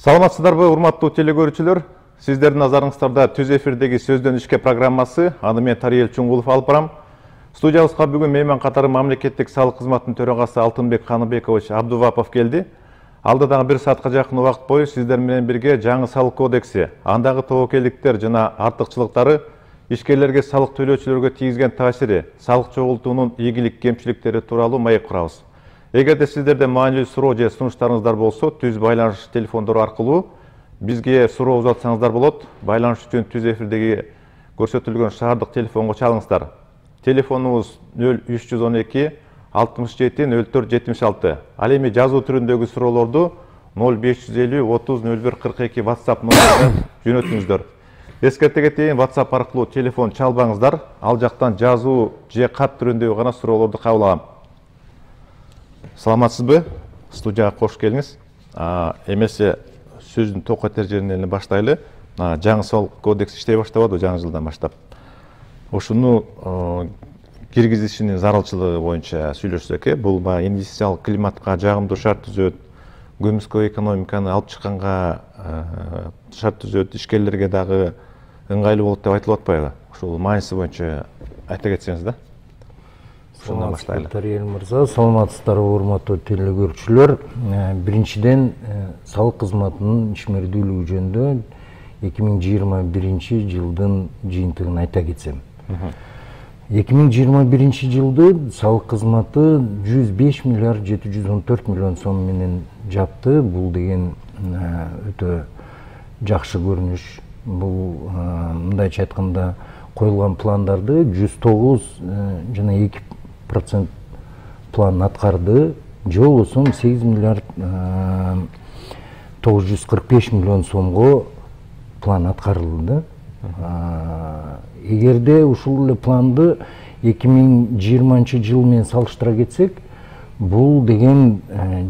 Саламатсыздарбы, урматтуу телекөрүүчүлөр? Сиздердин назарыңыздарда Түз эфирдеги Сөздөн ишке программасы. Аны мен Тариел Чуңгулов алып барам. Студиябызга бүгүн мейман катары мамлекеттик салык кызматынын төрагасы Алтынбек Каныбекович Абдувапов келди. Алдыдагы 1 саатка жакын убакыт бою сиздер менен бирге жаңы салык кодекси, андагы тобокелдиктер жана артыкчылыктары, ишкерлерге салык төлөөчүлөргө тийгизген таасири, салык чогултуунун ийгилик кемчиликтери тууралуу маек курабыз. Эгерде сиздерде маанилүү суроо же сунуштарыңыздар болсо, түз байланыш телефондору аркылуу бизге суроо узатсаңыздар болот. Байланыш үчүн түз эфирдеги көрсөтүлгөн шаардык телефонго чалыңыздар. Телефонубуз 0312 67 04 76. Ал эми жазуу түрүндөгү суроолорду 0550 30 01 42 WhatsApp номеріне жөнөтүңүздөр. Эскерте кетейин, WhatsApp аркылуу телефон чалбаңыздар. Ал жактан жазуу же кат түрүндөгү гана суроолорду кабыл алам. Саламатсызбы? Студияга кош келиңиз. Эмесе сөздүн токотер жеринен баштайлы. Жаңы салык кодекс иштей баштабады жаңы жылдан баштап. Ошуну киргизишинин зарылчылыгы боюнча сүйлөшсөк, бул инвестициялык климатка жагымдуу шарт түзөт, көмүскө экономиканы алып чыкканга шарт түзөт, ишкерлерге дагы ыңгайлуу болот деп айтылып атпайбы? Ушул мааниси боюнча айта кетсеңиз да. Ушундан баштайлы. Тариел мырза, саламатсыздарбы урматтуу телекөрүүчүлөр. Биринчиден салык кызматынын ишмердүүлүгү жөнүндө 2021 жылдын жыйынтыгын айта кетсем. 2021 жылды салык кызматы 105 миллиард 714 миллион сом менен жапты. Бул деген өтө жакшы көрүнүш. Бул мындайча айтканда коюлган пландарды 109 жана 2% план аткарды. Же болбосо 8 миллиард 945 миллион сомго план аткарылды. Эгерде ушул эле планды 2020 жыл менен салыштыра кетсек, бул деген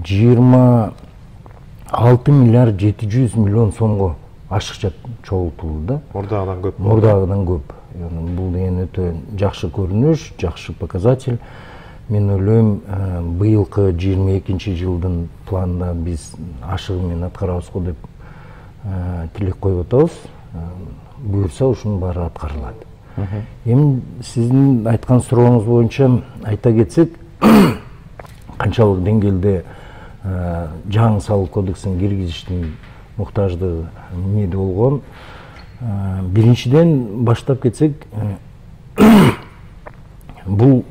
26 миллиард 700 миллион сомго ашыкча чогултулду. Мурдагыдан көп. Мурдагыдан көп. Бул деген өтө жакшы көрүнүш, жакшы показатель. Мен ойлойм, быйылкы 22 жылдын планында биз ашыгы менен аткарабызго деп тилек коюп атабыз. Буюрса ушунун баары аткарылат. Эми сиздин айткан сурооңуз боюнча айта кетсек, канчалык деңгээлде жаңы салык кодексин киргизиштин муктаждыгы эмнеде болгон? Биринчиден баштап кетсек, бул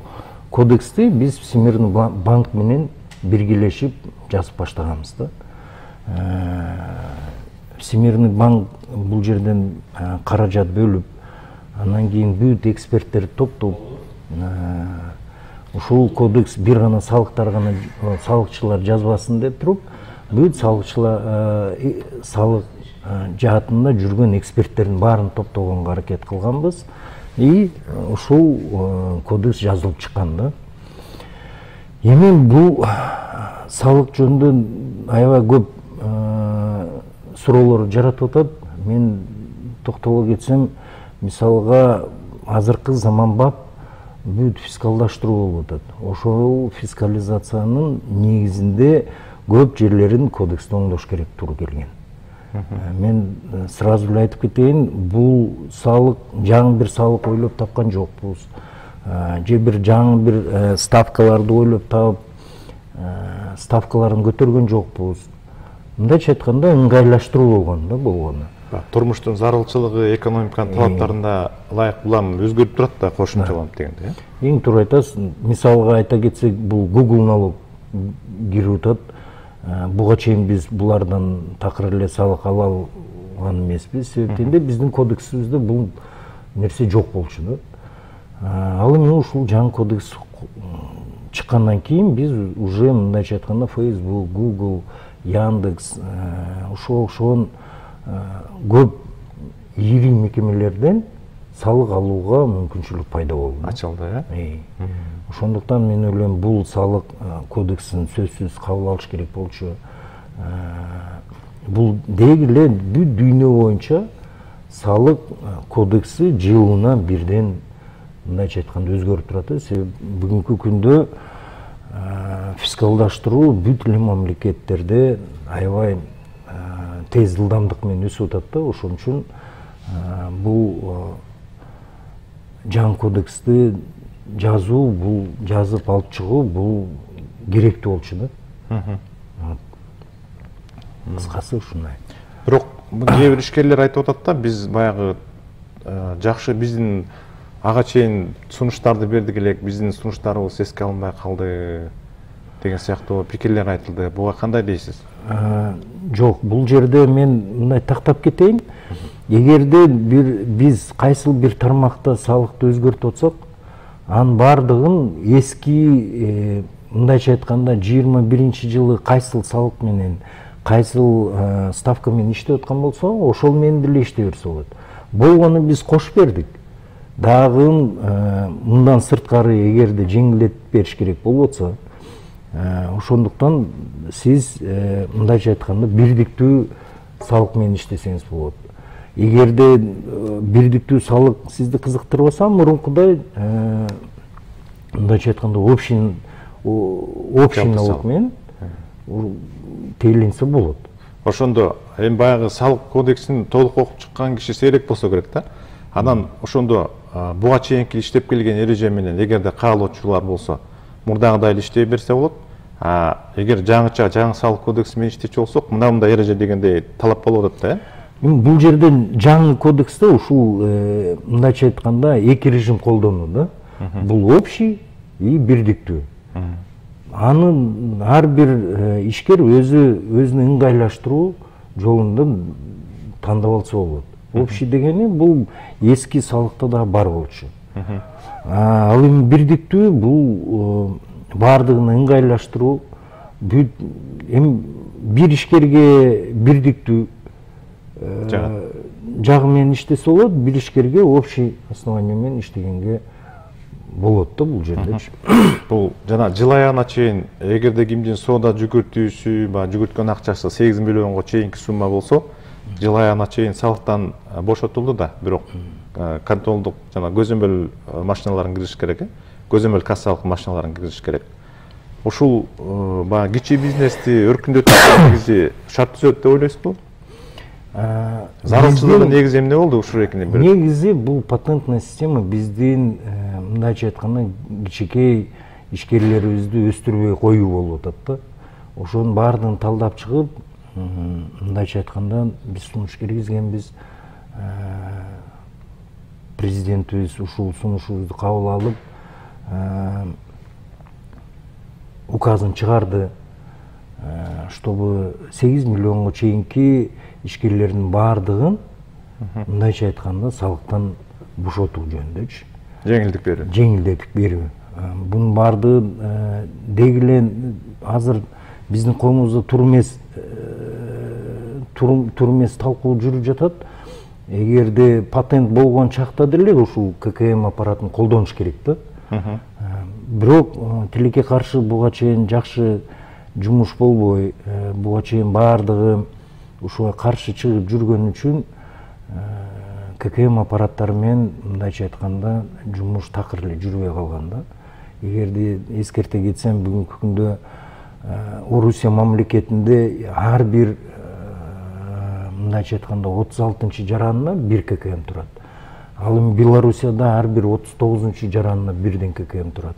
кодексти биз Всемирный банк менен биргелешип жазып баштаганбыз да. Всемирный банк бул жерден каражат бөлүп, анан кийин бүт эксперттерди топтоп, ушул кодекс бир гана салыктар гана салыкчылар жазбасын деп туруп, бүт салыкчылар салык жаатында жүргөн эксперттердин баарын топтогонго аракет кылганбыз. И ушул кодекс жазылып чыккан да. Эми бул салык жөнүндө аябай көп суроолор жаратып атат. Мен токтоло кетсем, мисалга азыркы заманбап бүт фискалдаштыруу болуп атат. Ошол фискализациянын негизинде көп жерлерин кодексте оңдош керек туру келген. Мен сразу эле айтып кетейин, бул салык жаңы бир салык ойлоп тапкан жокпуз. Же бир жаңы бир ставкаларды ойлоп таап, ставкаларын көтөргөн жокпуз. Мындайча айтканда ыңгайлаштыруу болгон да болгону. Турмуштун зарылчылыгы, экономиканын талаптарына ылайык булам өзгөрүп турат да кошумчаланып дегенде. Эң туура айтасыз. Мисалга айта кетсек, бул Google налог кирип атат. Буга чейин биз булардан такыр эле салык ала алган эмеспиз. Себептенде биздин кодексибизде бул нерсе жок болчу да. Ал эми ушул жаңы кодекс чыккандан кийин биз уже мындайча айтканда Facebook, Google, Яндекс, ошого окшогон көп ири мекемелерден салык алууга мүмкүнчүлүк пайда болду. Ачылды, э? Ошондуктан мен ойлойм, бул салык кодексин сөзсүз кабыл алыш керек болчу. Бул деги эле бүт дүйнө боюнча салык кодекси жылына бирден мындайча айтканда өзгөрүп турат. Себеби бүгүнкү күндө фискалдаштыруу бүт эле мамлекеттерде аябай тез ылдамдык менен өсүп атат да, ошон үчүн бул жаңы кодексти жазуу, бул жазып алып чыгуу бул керектүү болчу да. Кыскасы ушундай. Бирок кээ бир ишкерлер айтып атат да, биз баягы жакшы биздин ага чейин сунуштарды бердик элек, биздин сунуштарыбыз эске алынбай калды деген сыяктуу пикирлер айтылды. Буга кандай дейсиз? Жок, бул жерде мен мындай тактап кетейин. Эгерде биз кайсыл бир тармакта салыкты өзгөртүп атсак, анын бардыгын эски, мындайча айтканда 21-жылы кайсыл салык менен, кайсыл ставка менен иштеп аткан болсо, ошол менен деле иштей берсе болот. Болгону биз кошуп бердик. Дагы мындан сырткары эгерде жеңилдетип бериш керек болуп атса, ошондуктан сиз мындайча айтканда бирдиктүү салык менен иштесеңиз болот. Эгерде бирдиктүү салык сизди кызыктырбаса, мурункудай мындайча айтканда общий налог менен тейлинсе болот. Ошондо эми баягы салык кодексин толук окуп чыккан киши сейрек болсо керек да. Анан ошондо буга чейинки иштеп келген эреже менен эгерде каалоочулар болсо, мурдагыдай эле иштей берсе болот. Эгер жаңы салык кодекси менен иштечү болсок, мындай эреже дегендей талап болуп атат да. Бул жерде жаңы кодексте ушул мындайча айтканда эки режим колдонуу да. Бул общий и бирдиктүү. Аны ар бир ишкер өзүнү ыңгайлаштыруу жолунда тандап алса болот. Общий дегени бул эски салыкта да бар болчу. Ал эми бирдиктүү бул бардыгын ыңгайлаштыруу, эми бир ишкерге бирдиктүү жагы менен иштесе болот, бир ишкерге общий основание менен иштегенге болот да бул жердечи. Бул жана жыл аягына чейин эгерде кимдин соода жүгүртүүсү, жүгүрткөн акчасы 8 миллионго чейинки сумма болсо, жыл аягына чейин салыктан бошотулду да, бирок контролдук жана көзөмөл машиналарын киргизиш керек, көзөмөл кассалык машиналарын киргизиш керек. Ушул баягы кичи бизнести өркүндөтүү негизи шарт түзөт деп ойлойсузбу? Зарылчылыгы негизи эмне болду ушул экини? Негизи бул патентная система биздин мындайча айтканда кичинекей ишкерлерибизди өстүрбөй коюу болуп атат да. Ошонун баардыгын талдап чыгып, мындайча айтканда биз сунуш киргизгенбиз, президентибиз ушул сунушубузду кабыл алып, указын чыгарды, чтобы 8 миллионго чейинки ишкерлердин баардыгын мындайча айтканда салыктан бошотуу жөнүндөчү. Жеңилдетип берүү. Бунун баардыгы деги эле азыр биздин коомубузда тур эмес талкуу жүрүп жатат. Эгерде патент болгон чакта деле ушул ККМ аппаратын колдонуш керек да. Бирок тилекке каршы буга чейин жакшы жумуш болбой, буга чейин баардыгы ушуга каршы чыгып жүргөн үчүн ККМ аппараттары менен мындайча айтканда жумуш такыр эле жүрбөй калган да. Эгерде эскерте кетсем, бүгүнкү күндө Орусия мамлекетинде ар бир мындайча айтканда 36 жаранына бир ККМ турат. Ал эми Белоруссияда ар бир 39 жаранына бирден ККМ турат.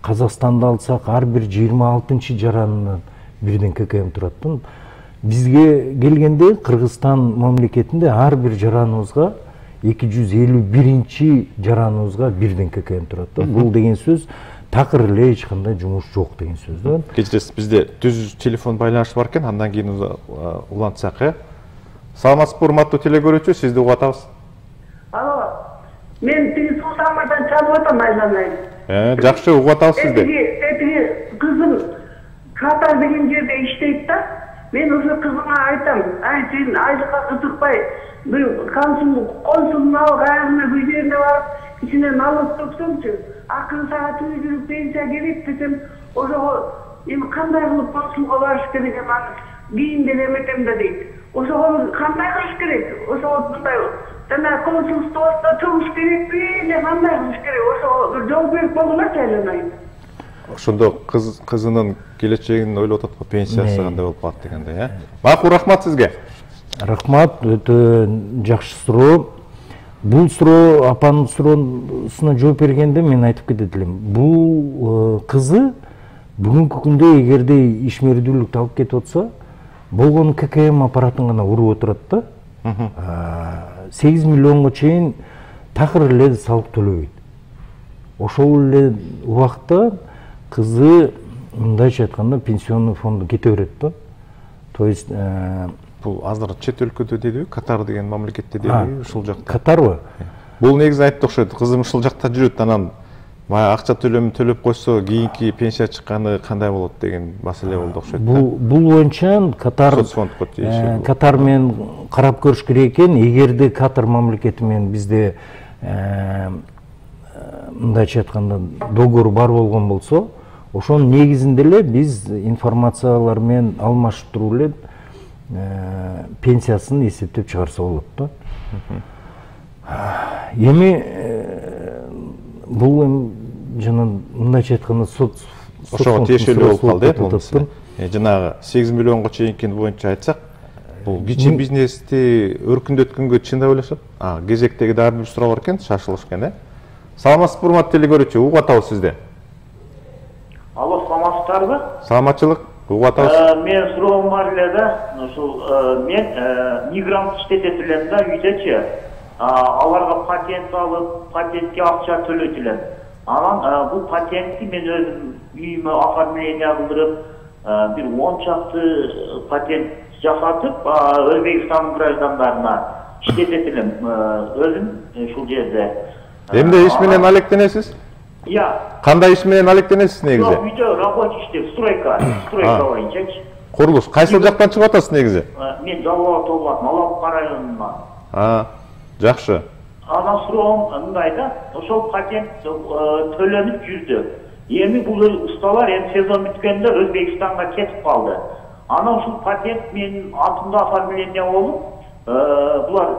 Казакстанда алсак ар бир 26 жаранына бирден ККМ турат. Бизге келгенде Кыргызстан мамлекетинде ар бир жараныбызга 251 жараныбызга бирден ККМ турат. Бул деген сөз такыр эле эч кандай жумуш жок деген сөз да. Кечиресиз, бизде түз телефон байланышы бар экен, андан кийин улантсак. Саламатсызбы, урматтуу телекөрүүчү, сизди угуп атабыз. Алло, мен тиги Султанбайдан чалып атам, Айланай. Жакшы, угуп атабыз сизди. Тиги кызым Катар деген жерде иштейт да. Мен ошо кызыма айтам, ай сен айлыкка кызыкпай, бир консулдун айрына бир жерине барып, кичине налог төксөңчү, акыры саатыңы жүрүп пенсия керек десем, ошого эми кандай кылып консулга барыш керек, аны кийин деле эметем да дейт. Ошого кандай кылыш керек? Ошого мындай жана консулствода туруш керекпи, же кандай кылыш керек? Ошого бир жооп берип койгулачы, Айланай. Ошондо кызынын келечегин ойлоп атат го, пенсиясы кандай болуп калат дегендей, Макул, рахмат сизге. Рахмат, өтө жакшы суроо. Бул суроо апанын суроосуна жооп бергенде мен айтып кетет элем. Бул кызы бүгүнкү күндө эгерде ишмердүүлүктү алып кетип атса, болгону ККМ аппаратын гана уруп отурат да. 8 миллионго чейин такыр эле салык төлөбөйт. Ошол эле убакта кызы мындайча айтканда пенсионный фонду кете берет да. То есть бул азыр чет өлкөдө дейби, Катар деген мамлекетте дейби, ушул жакта. Катарбы? Бул негизи айтты окшойт. Кызым ушул жакта жүрөт, анан баягы акча төлөмүн төлөп койсо, кийинки пенсия чыкканы кандай болот деген маселе болду окшойт. Бул боюнча Катар менен карап көрүш керек экен. Эгерде Катар мамлекети менен бизде мындайча айтканда договор бар болгон болсо, ошонун негизинде эле биз информациялар менен алмашып туруп эле пенсиясын эсептеп чыгарса болот да. Эми бул жана мындайча айтканда ошого тиешелүү болуп калды э бул. Жанагы 8 миллионго чейинкини боюнча айтсак, бул кичи бизнести өркүндөткөнгө чында ойлошот. Кезектеги дагы бир суроо бар экен, шашылыш экен, Саламатсызбы, урматтуу телекөрүүчү, угуп атабыз сизди. Алло, саламатсыздарбы? Саламатчылык, угуп атабыз. Мен суроом бар эле да. Ушул мен мигрант иштетет элем да үйдөчү. Аларга патент алып, патентке акча төлөйт элем. Анан бул патентти мен өзүм үйүмө оформление кылдырып, бир 10 чакты патент жасатып, Өзбекстан граждандарына иштетет элем өзүм ушул жерде. Эмне иш менен алектенесиз? Кандай иш менен алектенесиз негизи? Үйдө рабочий иштеп, стройка боюнчачы. Курулуш. Кайсыл жактан чыгып атасыз негизи? Мен Жалал Толбат, Алапка районунан. Жакшы. Анан суроом мындай да, ошол патент төлөнүп жүрдү. Эми бул усталар сезон бүткөндө Өзбекстанга кетип калды. Анан ушул патент менин атымда оформление болуп, булар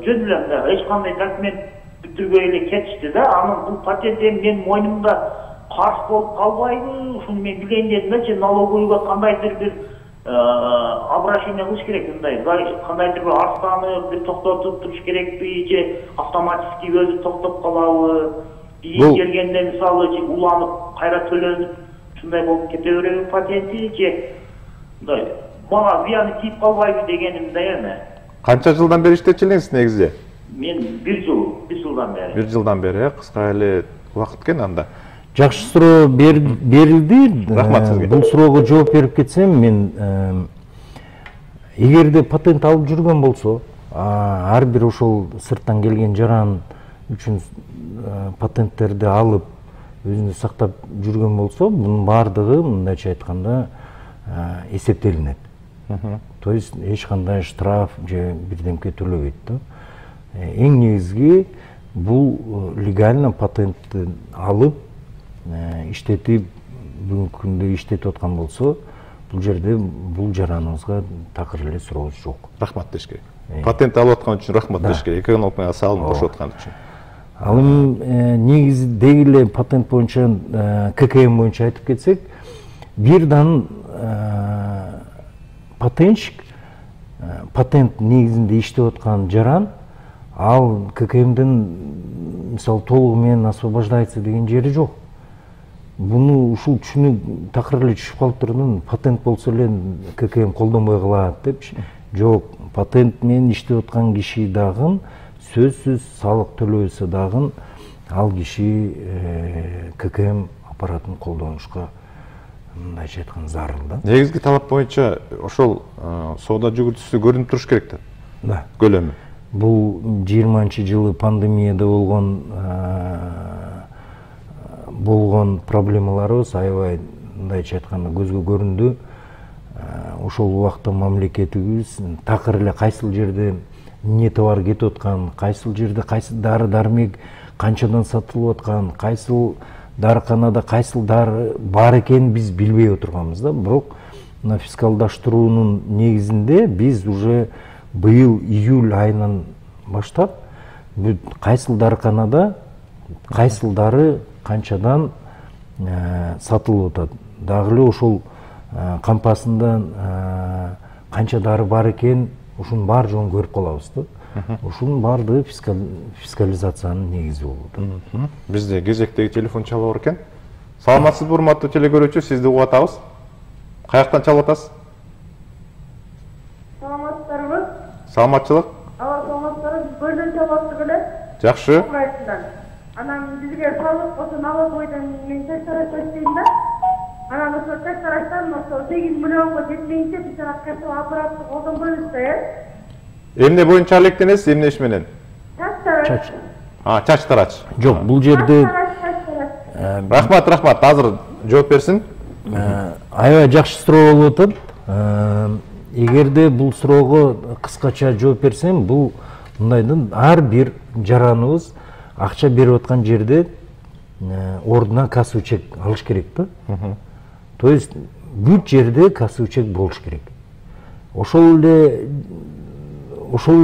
жөн эле эч кандай документ бүтүрбөй эле кетишти да. Анан бул патент менин мойнумда карыз болуп калбайбы? Ушуну мен билейин дедим да, налоговыйга кандайдыр бир обращение кылыш керек, мындай кандайдыр бир арстанып, бир токтотуп туруш керекпи, же автоматически өзү токтоп калабы? Бийин келгенде мисалы уланып, кайра төлөнүп, ушундай болуп кете береби патенти, же мындай мага зыяны тийип калбайбы дегенимде эми. Канча жылдан бери иштечү элеңиз негизи? Мен 1 жылдан бери. 1 жылдан бери, кыска эле убакыт экен анда. Жакшы суроо берилди. Рахмат сизге. Бул суроого жооп берип кетсем, мен эгерде патент алып жүргөн болсо, ар бир ошол сырттан келген жаран үчүн патенттерди алып өзүндө сактап жүргөн болсо, бунун баардыгы мындайча айтканда эсептелинет. То есть эч кандай штраф же бирдемке төлөбөйт да. Эң негизги бул легально патентти алып иштетип бүгүнкү күндө иштетип аткан болсо, бул жерде бул жараныбызга такыр эле сурообуз жок. Рахмат деш керек. Патент алып аткан үчүн рахмат деш керек. Экономикага салым кошуп аткан үчүн. Ал эми негиздеги эле патент боюнча, ККМ боюнча айтып кетсек, бир дан патентчик, патент негизинде иштеп аткан жаран, ал ККМден мисалы толугу менен освобождается деген жери жок. Буну ушул түшүнүк такыр эле түшүп калып турдун, патент болсо эле ККМ колдонбой калат депчи. Жок, патент менен иштеп аткан киши дагы сөзсүз салык төлөбөсө дагы ал киши ККМ аппаратын колдонушка мындайча айтканда зарыл да. Негизги талап боюнча ошол соода жүгүртүүсү көрүнүп туруш керек да. Да. Көлөмү. Бул 20-жылы пандемияда болгон проблемаларыбыз аябай мындайча айтканда көзгө көрүндү. Ошол убакта мамлекетибиз такыр эле кайсыл жерде эмне товар кетип аткан, кайсыл жерде кайсы дары-дармек канчадан сатылып аткан, кайсыл дарыканада кайсыл дары бар экенин биз билбей отурганбыз да. Бирок мына фискалдаштыруунун негизинде биз уже быйыл июль айынан баштап кайсыл дарыканада кайсыл дары канчадан сатылып атат. Дагы эле ошол кампасында канча дары бар экен ушунун бар жоон көрүп калабыз да. Ушунун баардыгы фискализациянын негизи болот. Бизде кезектеги телефон чалып бар экен. Саламатсызбы, урматтуу телекөрүүчү, сизди угуп атабыз. Каяктан чалып атасыз? Саламатсыздарбы? Саламатчылык. Саламатсыздарбы, бөлдөн чалып эле. Жакшы. Анан бизге салык болсо налог бойдон мен тестараш иштейм да. Анан ошо тестараштан ошо 8 миллионго жетмейинче биз касып аппаратты колдонбойбуз да, Эмне боюнча алектенесиз, эмне иш менен? Чач. Чач тарач. Жок, бул жерде Рахмат, азыр жооп берсин. Аябай жакшы суроо болуп атат. Эгерде бул суроого кыскача жооп берсем, бул мындайдын ар бир жараныбыз акча берип аткан жерде ордуна кассовый чек алыш керек да. То есть бүт жерде кассовый чек болуш керек. Ошол эле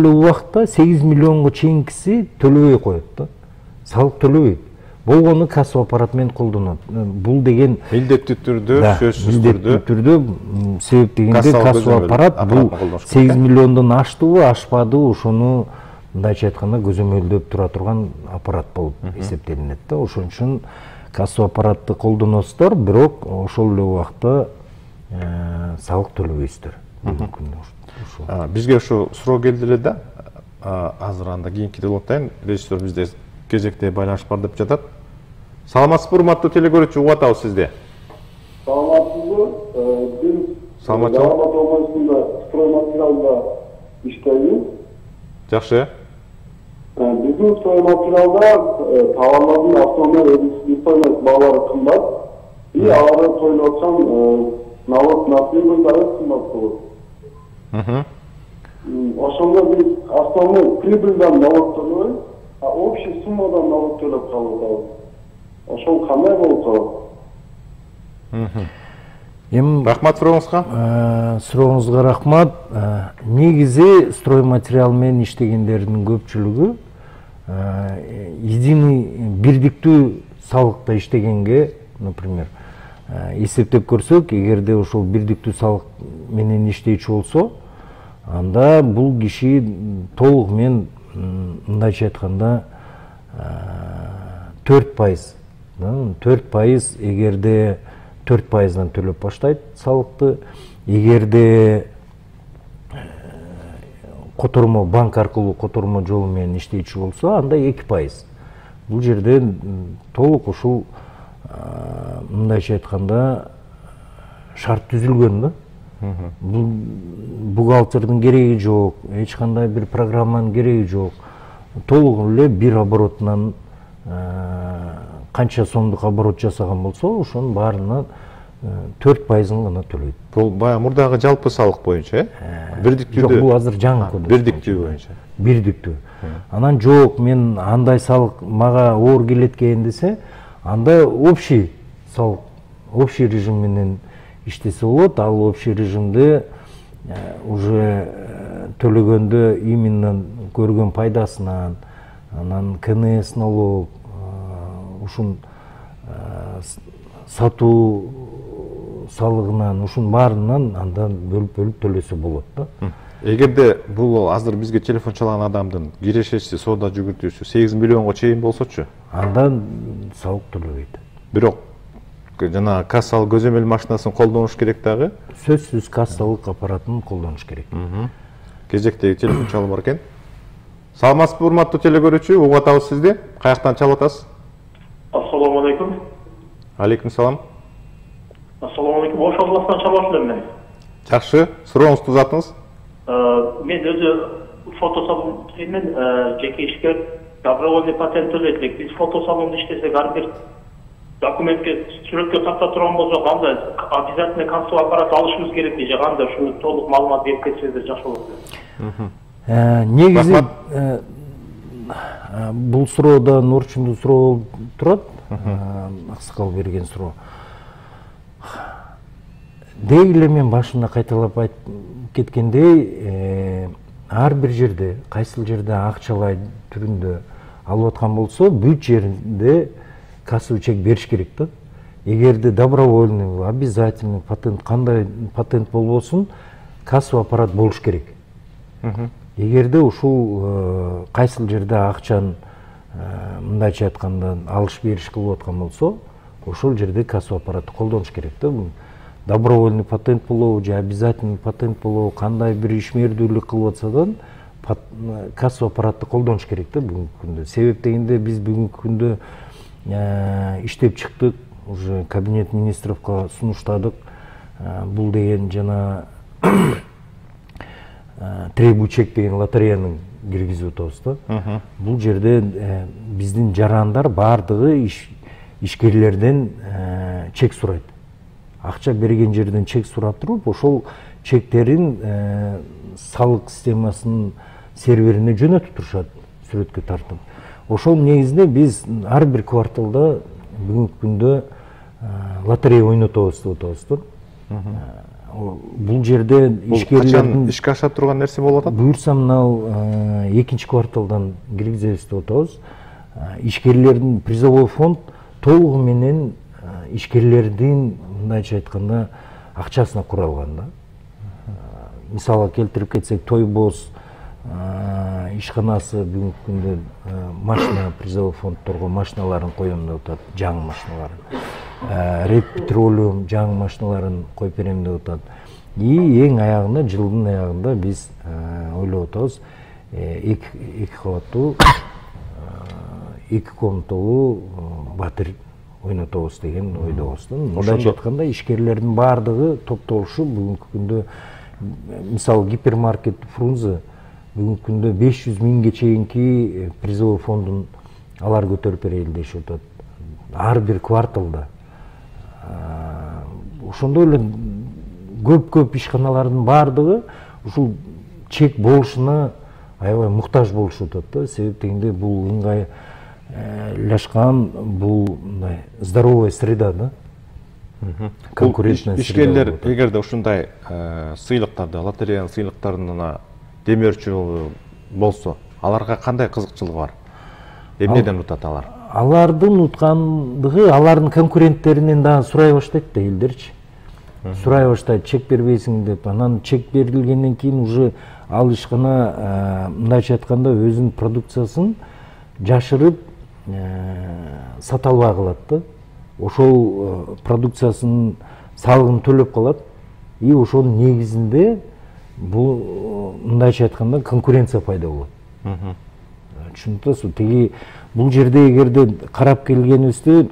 убакта 8 миллионго чейинкиси төлөбөй коет да. Салык төлөбөйт. Болгону кассовый аппарат менен колдонот. Бул деген Милдеттүү түрдө, сөзсүз түрдө себеп дегенде кассовый аппарат бул 8 миллиондон аштыбы, ашпадыбы, ошону мындайча айтканда көзөмөлдөп тура турган аппарат болуп эсептелинет да. Ошон үчүн кассовый аппаратты колдоносуздар, бирок ошол эле убакта салык төлөбөйсүздөр. Бизге ушу суроо келди эле да. Азыр анда кийинки телефондон режиссер бизде кезекте байланыш бар деп жатат. Саламатсызбы, урматтуу телекөрүүчү, угуп атабыз сизди. Саламатсызбы, биз Алматы облусунда стройматериалда иштейбиз. Жакшы. Биздин стройматериалда товарлардын автономия стоимость баалары кымбат. И аларды тойлоп аткан налог насыйбындары кымбат болот. Ошондо биз основной прибыльдан налог төлөбөйбүз, а общий суммадан налог төлөп калып атабыз. Ошол кандай болот? Рахмат сурооңузга. Сурооңузга рахмат. Негизи стройматериал менен иштегендердин көпчүлүгү единый бирдиктүү салыкта иштегенге, например, эсептеп көрсөк, эгерде ошол бирдиктүү салык менен иштейчү болсо, анда бул киши толук менен мындайча айтканда 4%, 4% эгерде 4%дан төлөп баштайт салыкты. Эгерде котормо банк аркылуу котормо жолу менен иштейчү болсо, анда 2%. Бул жерде толук ушул мындайча айтканда шарт түзүлгөн да. Бул бухгалтердин кереги жок, эч кандай бир программанын кереги жок. Толук эле бир оборотунан канча сомдук оборот жасаган болсо, ошонун баарынан 4%-ын гана төлөйт. Бул баягы мурдагы жалпы салык боюнча, бирдиктүү. Жок, бул азыр жаңы кодекс. Бирдиктүү боюнча. Бирдиктүү. Анан жок, мен андай салык мага оор келет экен десе, анда общий салык, общий режим менен иштесе болот. Ал общий режимде уже төлөгөндө именно көргөн пайдасынан, анан КНС налог, ушун сатуу салыгынан, ушун баарынан андан бөлүп төлөсө болот да. Эгерде бул азыр бизге телефон чалган адамдын кирешеси, соода жүгүртүүсү 8 миллионго чейин болсочу, андан салык төлөбөйт. Бирок жана кассалык көзөмөл машинасын колдонуш керек дагы. Сөзсүз кассалык аппаратын колдонуш керек. Кезектеги телефон чалып бар экен. Саламатсызбы, урматтуу телекөрүүчү, угуп атабыз сизди. Каяктан чалып атасыз? Ассаламу алейкум. Алейкум салам. Ассаламу алейкум. Ош областынан чалып атам мен. Жакшы, сурооңузду узатыңыз. Мен өзү фотосалон мен жеке ишкер добровольный патент төлөйт. Биз фотосалонда иштесек, ар бир документке сүрөткө тарта турган болсок, анда обязательно кассовый аппарат алышыбыз керек же кандай, ушуну толук маалымат берип кетсеңиздер жакшы болот. Негизи бул суроодан орчундуу суроо турат. Аксакал берген суроо. Деги эле мен башында кайталап кеткендей, ар бир жерде, кайсыл жерде акчалай түрүндө алып аткан болсо, бүт жерде кассовый чек бериш керек да. Эгерде добровольный, обязательный патент, кандай патент болбосун, кассовый аппарат болуш керек. Эгерде ушул кайсыл жерде акчаны мындайча айтканда алыш бериш кылып аткан болсо, ошол жерде кассовый аппаратты колдонуш керек да. Добровольный патент болобу же обязательный патент болобу, кандай бир ишмердүүлүк кылып атсадан кассовый аппаратты колдонуш керек да бүгүнкү күндө. Себеп дегенде биз бүгүнкү күндө иштеп чыктык, уже кабинет министровго сунуштадык. Бул деген жана требуй чек деген лотереяны киргизип атабыз да. Бул жерде биздин жарандар баардыгы ишкерлерден чек сурайт. Акча берген жерден чек сурап туруп, ошол чектерин салык системасынын серверине жөнөтүп турушат, сүрөткө тартып. Ошол негизинде биз ар бир кварталда бүгүнкү күндө лотерея ойнотобуз деп атабыз да. Бул жерде ишкерлердин ишке аша турган нерсе болуп атат. Буюрса мынау 2-чи кварталдан киргизебиз деп атабыз. Ишкерлердин призовой фонд толугу менен ишкерлердин мындайча айтканда акчасына куралган да. Мисалга келтирип кетсек, Тойбоз ишканасы бүгүнкү күндө машина призовой фондторго машиналарын коем деп атат, жаңы машиналарын. Ред Petroleum жаңы машиналарын коюп берем деп атат. И эң аягында, жылдын аягында биз ойлоп атабыз, 2 кабаттуу 2 комнаталуу батир ойнотобуз деген ойдобуз. Мындайча айтканда ишкерлердин баардыгы топтолушуп бүгүнкү күндө, мисалы гипермаркет Фрунзе бүгүнкү күндө 500 миңге чейинки призовой фондун алар көтөрүп берели дешип атат. Ар бир кварталда. Ошондой эле көп ишканалардын баардыгы ушул чек болушуна аябай муктаж болушуп атат да. Себеп дегенде бул ыңгайлашкан, бул мындай здоровая среда да. Конкурентная среда. Ишкерлер эгерде ушундай сыйлыктарды, лотереянын сыйлыктарына демөөрчү болсо, аларга кандай кызыкчылыгы бар? Эмнеден утат алар? Алардын уткандыгы, алардын конкуренттеринен дагы сурай баштайт да элдерчи. Сурай баштайт, чек бербейсиң деп. Анан чек берилгенден кийин уже ал ишкана мындайча айтканда өзүнүн продукциясын жашырып сата албай калат да. Ошол продукциясынын салыгын төлөп калат. И ошонун негизинде бул мындайча айтканда конкуренция пайда болот. Түшүнүп атасызбы? Теги бул жерде эгерде карап келгенибизде,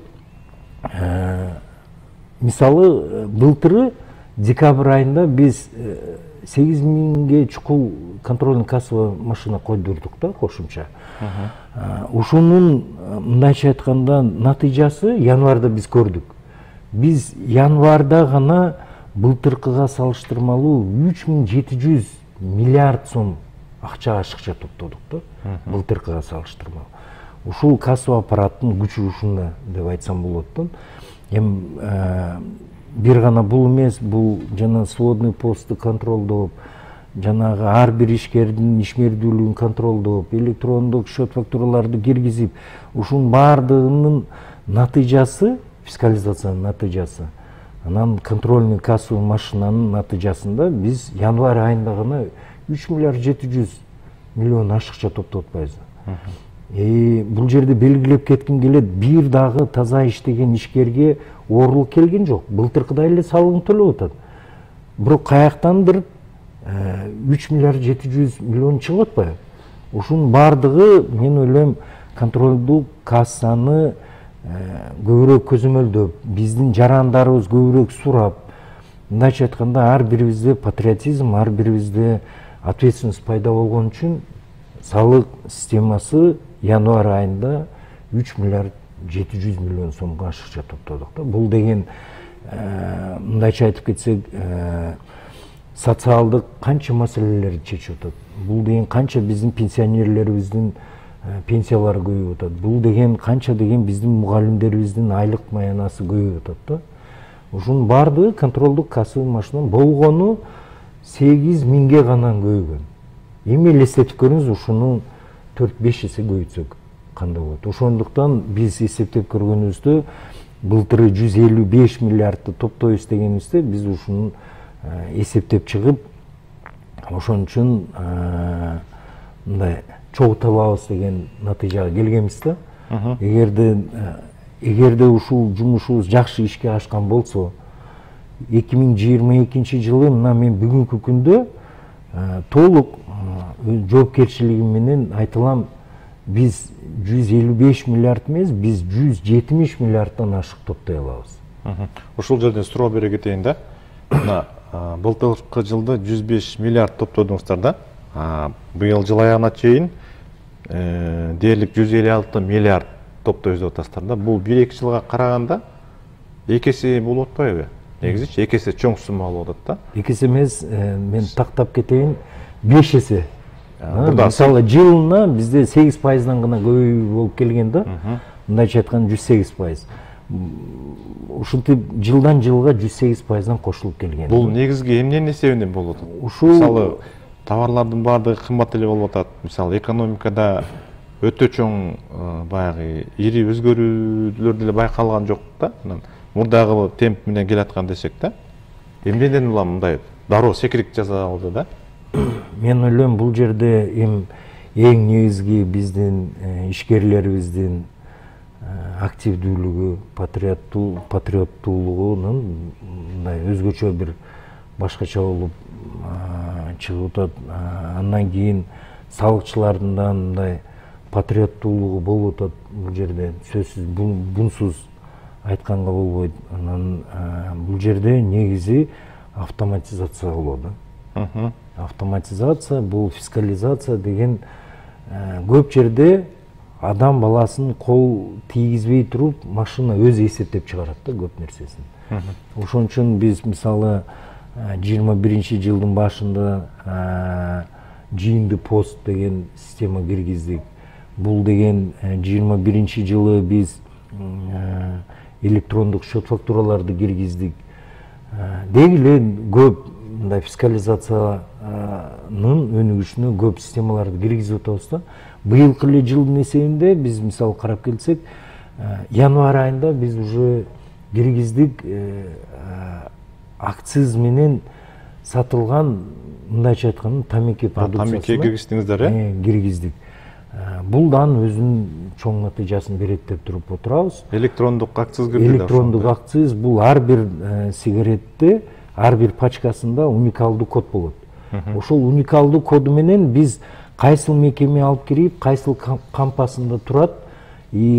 мисалы былтыры декабрь айында биз 8 миңге чукул контрольный кассовый машина койдурдук да, кошумча. Ушунун мындайча айтканда натыйжасы январда биз көрдүк. Биз январда гана былтыркыга салыштырмалуу 3700 миллиард сом акча ашыкча топтодук да, былтыркыга салыштырмалуу. Ушул кассовый аппараттын күчү ушунда деп айтсам болот да. Эми бир гана бул эмес, бул жана сводный постты контролдоп, жанагы ар бир ишкердин ишмердүүлүгүн контролдоп, электрондук счет фактураларды киргизип, ушунун баардыгынын натыйжасы, фискализациянын натыйжасы. Анан контрольный кассовый машинанын натыйжасында биз январь айында гана 3 миллиард 700 миллион ашыкча топтоп атпайбыз. Бул жерде белгилеп кетким келет, бир дагы таза иштеген ишкерге оорлук келген жок. Былтыркыдай эле салыгын төлөп атат. Бирок каяктандыр 3 миллиард 700 миллион чыгып атпайбы? Ушунун баардыгы мен ойлойм контролдук кассаны көбүрөөк көзөмөлдөп, биздин жарандарыбыз көбүрөөк сурап, мындайча айтканда ар бирибизде патриотизм, ар бирибизде ответственность пайда болгон үчүн салык системасы январь айында 3 миллиард 700 миллион сомго ашыкча топтодук да. Бул деген мындайча айтып кетсек, социалдык канча маселелерди чечип атат. Бул деген канча биздин пенсионерлерибиздин пенсиялары көбөйүп атат. Бул деген канча деген биздин мугалимдерибиздин айлык маянасы көбөйүп атат да. Ушунун баардыгы контролдук кассовый машина болгону 8 миңге гана көбөйгөн. Эми элестетип көрүңүз, ушуну 4-5 эсе көбөйтсөк кандай болот? Ошондуктан биз эсептеп көргөнүбүздө былтыры 155 миллиардты топтойбуз дегенибизде биз ушуну эсептеп чыгып, ошон үчүн мындай чогуу табабыз деген натыйжага келгенбиз да. Эгерде ушул жумушубуз жакшы ишке ашкан болсо, 2022 жылы мына мен бүгүнкү күндө толук жоопкерчилигим менен айтылам, биз 155 миллиард эмес, биз 170 миллиарддан ашык топтой алабыз. Ушул жерден суроо бере кетейин да. Мына былтыркы жылда 105 миллиард топтодуңуздар да. Быйыл жыл аягына чейин дээрлик 156 миллиард топтой деп атасыздар да. Бул 1-2 жылга караганда экеси болуп атпайбы? Негизичи экеси чоң сумма болуп атат да. Экеси эмес, мен тактап кетейин, 5 эсе. Мисалы жылына бизде 8%дан гана көбөйүү болуп келген да. Мындайча айтканда 108%. Ушинтип жылдан жылга 108%дан кошулуп келген. Бул негизги эмненин эсебинен болуп атат? Мисалы товарлардын баардыгы кымбат эле болуп атат. Мисалы экономикада өтө чоң баягы ири өзгөрүүлөр деле байкалган жок да. Мурдагы темп менен келаткан десек да. Эмнеден улам мындай дароо секирик жасалды да? Мен ойлойм, бул жерде эң негизги биздин ишкерлерибиздин активдүүлүгү, патриоттуулугунун мындай өзгөчө бир башкача болуп чыгып атат. Андан кийин салыкчылардын да мындай патриоттуулугу болуп атат. Бул жерде сөзсүз бунсуз айтканга болбойт. Анан бул жерде негизи автоматизация болот да. Автоматизация, бул фискализация деген көп жерде адам баласын кол тийгизбей туруп машина өзү эсептеп чыгарат да көп нерсесин. Ошон үчүн биз мисалы 21 жылдын башында жыйынды пост деген система киргиздик. Бул деген 21 жылы биз электрондук счет фактураларды киргиздик. Деги эле көп мындай фискализациянын өнүгүшүнө көп системаларды киргизип атабыз да. Быйылкы эле жылдын эсебинде биз мисалы карап келсек, январь айында биз уже киргиздик акциз менен сатылган, мындайча айтканда, тамеки продукциясына. Тамеки киргиздиңиздер, киргиздик. Бул да өзүнүн чоң натыйжасын берет деп туруп отурабыз. Электрондук акциз кирди. Электрондук акциз бул ар бир сигаретте, ар бир пачкасында уникалдуу код болот. Ошол уникалдуу коду менен биз кайсыл мекеме алып кирип, кайсыл кампасында турат,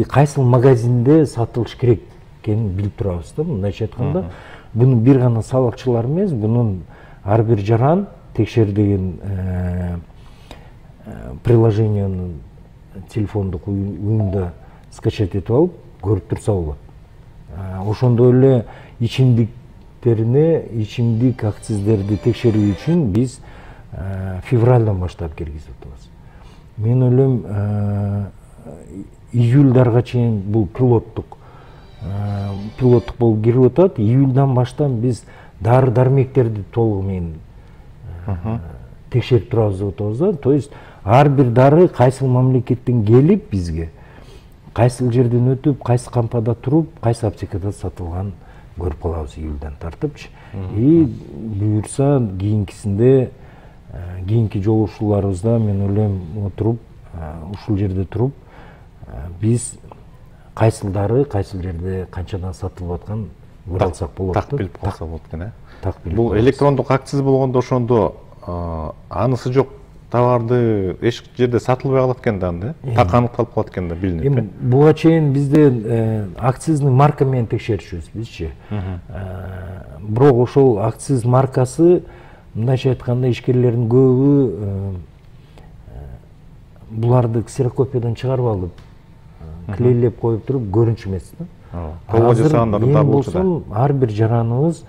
кайсыл магазинде сатылыш керек экенин билип турабыз да. Мындайча айтканда, буну бир гана салыкчылар эмес, бунун ар бир жаран текшер деген приложениянын телефондук уюмда скачать этип алып көрүп турса болот. Ошондой эле ичимдик акциздерди текшерүү үчүн биз февралдан баштап киргизип атабыз. Мен ойлойм, июлдарга чейин бул пилоттук болуп кирип атат. Июлдан баштап биз дары дармектерди толугу менен текшерип турабыз деп атабыз да. То есть ар бир дары кайсыл мамлекеттен келип бизге, кайсыл жерден өтүп, кайсы кампада туруп, кайсы аптекада сатылган көрүп калабыз июлдан тартыпчы. Буюрса кийинки жолугушууларыбызда мен ойлойм отуруп, ушул жерде туруп, биз кайсыл дары, кайсыл жерде канчадан сатылып аткан көрүп алсак болот. Так билип калса болот экен, Бул электрондук акциз болгондо ошондо анысы жок товарды эч жерде сатылбай калат экен да, так аныкталып калат экен да, билинип. Буга чейин бизде акцизный марка менен текшеришибиз бизчи. Бирок ошол акциз маркасы, мындайча айтканда, ишкерлердин көбү буларды ксерокопиядан чыгарып алып, клейлеп коюп туруп көрүнчү эмес да. Азыр эң болсо ар бир жараныбыз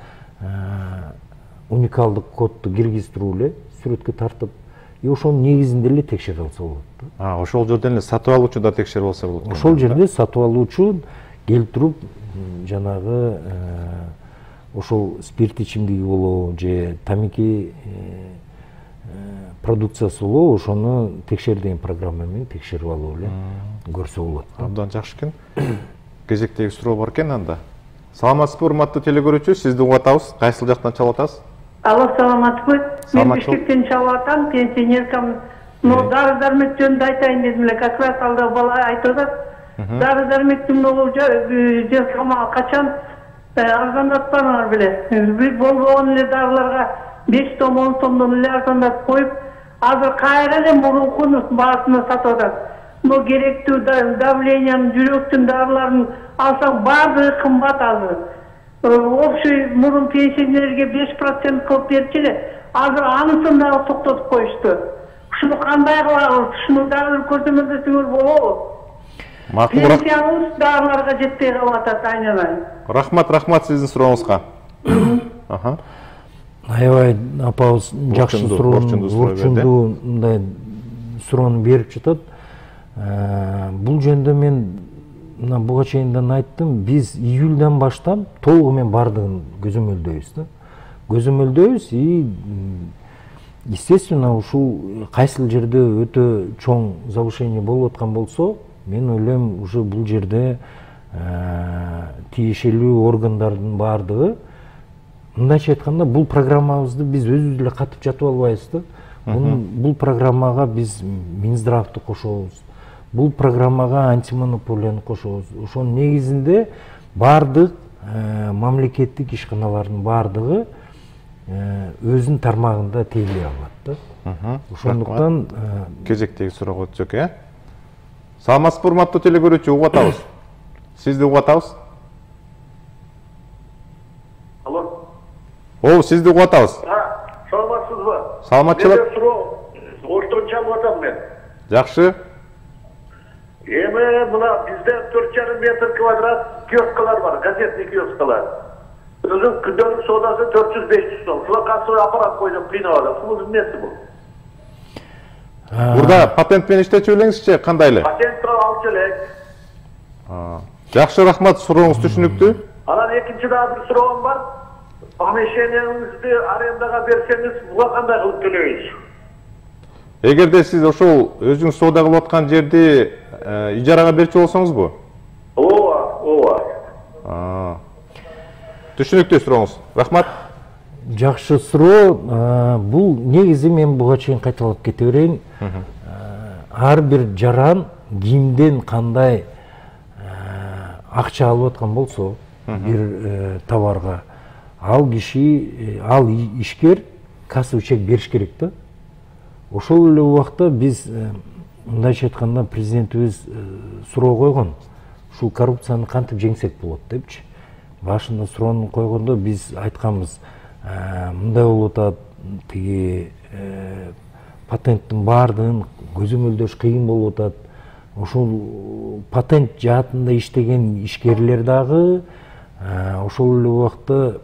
уникалдык кодду киргизтирип эле сүрөткө тартып, ошонун негизинде эле текшере алса болот да. Ошол жерден эле сатып алуучу да текшерип алса болот. Ошол жерде сатып алуучу келип туруп, жанагы ошол спирт ичимдиги болобу же тамеки продукциясы болобу, ошону текшер деген программа менен текшерип алып эле көрсө болот. Абдан жакшы экен. Кезектеги суроо бар экен анда. Саламатсызбы, урматтуу телекөрүүчү, сизди угуп атабыз. Кайсыл жактан чалып атасыз? Алла саламатпы. Мен Саламат бол. Бишкектен чалып атам, пенсионеркамын. Но дары-дармек жөнүндө айтайын дедим эле. Как раз алда бала айтып атат. Дары-дармектин жасалмага качан арзандатпаңар беле. Болгон эле дарыларга 5 сом 10 сомдон эле арзандатып коюп, азыр кайра эле мурункунун баасына сатып атат. Но керектүү давлениянын, жүрөктүн дарыларын алсаң баардыгы кымбат азыр. Общий мурун пенсионерге 5% кылып берчү, азыр анысын дагы токтотуп коюшту. Ушуну кандай кылабыз? Ушуну дагы көрсөтмөсөңөр болобу? Макулураак. Пенсиябыз дарыларга жетпей калып атат айнала. Рахмат сиздин сурооңузга. Аябай апабыз жакшы Орчундуу суроо берди. мындай суроону берип жатат. Бул жөнүндө мен мына буга чейин айттым, биз июльдан баштап толугу менен бардыгын көзөмөлдөйбүз да. Көзөмөлдөйбүз и естественно ушул кайсыл жерде өтө чоң завышение болуп аткан болсо, мен ойлойм уже бул жерде тиешелүү органдардын бардыгы, мындайча айтканда, бул программабызды биз өзүбүз эле катып жатып албайбыз да. Бул программага биз Минздравды кошобуз. Бул программага антимонополияны кошобуз. Ошонун негизинде бардык мамлекеттик ишканалардын бардыгы өзүнүн тармагында тейлей алат да. Ошондуктан Кезектеги суроого өтсөк, Саламатсызбы, урматтуу телекөрүүчү, угуп атабыз. Сизди угуп атабыз. Алло. Сизди угуп атабыз. Саламатсызбы? Саламатчылык. Мен суроо, Оштон чалып атам мен. Жакшы. Эми мына бизде 4,5 метр квадрат киоскалар бар, газетный киоскалар. Өзүн күндөлүк соодасы 400-500 сом. Шуга кассовый аппарат койдум, кыйнап атат. Ушунун эмеси бул? Бурда патент менен иштечү элеңизчи, кандай эле? Патент алчу элек. Жакшы, рахмат, сурооңуз түшүнүктүү. Анан экинчи дагы бир суроом бар. Помещениеңизди арендага берсеңиз, буга кандай кылып төлөйбүз? Эгерде сиз ошол өзүңүз соода кылып аткан жерди ижарага берчү болсоңузбу? Ооба. Түшүнүктүү сурооңуз. Рахмат. жакшы суроо. Бул негизи мен буга чейин кайталап кете берейин. Ар бир жаран кимден кандай акча алып аткан болсо бир товарга, ал киши, ал ишкер кассовый чек бериш керек да. Ошол эле убакта биз мындайча айтканда президентибиз суроо койгон. Ушул коррупцияны кантип жеңсек болот депчи. Башында суроону койгондо биз айтканбыз, мындай болуп атат, тиги патенттин баардыгын көзөмөлдөш кыйын болуп атат. Ошол патент жаатында иштеген ишкерлер дагы, ошол эле убакта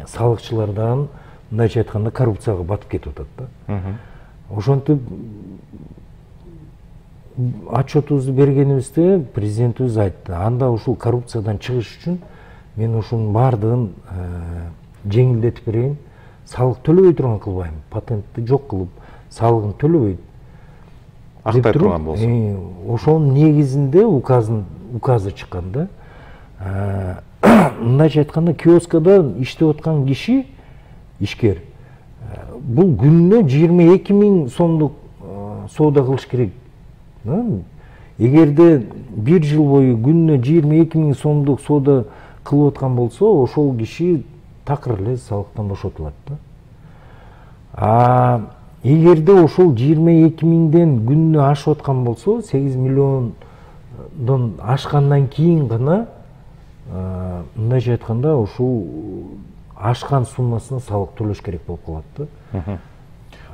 салыкчылардан мындайча айтканда коррупцияга батып кетип атат да. Ошентип отчетубузду бергенибизде президентибиз айтты. Анда ушул коррупциядан чыгыш үчүн мен ушунун баардыгын жеңилдетип берейин. Салык төлөбөй турган кылбайм. Патентти жок кылып, салыгын төлөбөйт. Актай турган болсо. Ошонун негизинде указы чыккан да. Мындайча айтканда, киоскада иштеп аткан киши, ишкер, бул күнүнө 22 000 сомдук соода кылыш керек. Эгерде бир жыл бою күнүнө 22 000 сомдук соода кылып аткан болсо, ошол киши такыр эле салыктан бошотулат да. Эгерде ошол 22 000ден күнүнө ашып аткан болсо, 8 миллиондон ашкандан кийин гана мындайча айтканда ушул ашкан суммасына салык төлөш керек болуп калат да.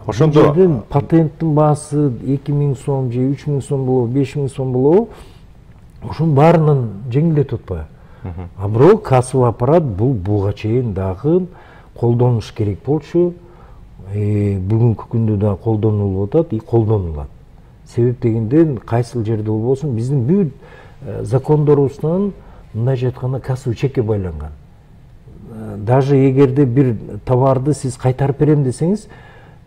Ошондо патенттин баасы 2 000 сом же 3 000 сом болобу, 5 000 сом болобу, ошонун баарынан жеңилдетип атпайбы? А бирок кассовый аппарат бул буга чейин дагы колдонуш керек болчу. Бүгүнкү күндө да колдонулуп атат и колдонулат. Себеп дегенде кайсыл жерде болбосун биздин бүт закондорубуздан мындайча айтканда кассовый чекке байланган. Даже эгерде бир товарды сиз кайтарып берем десеңиз,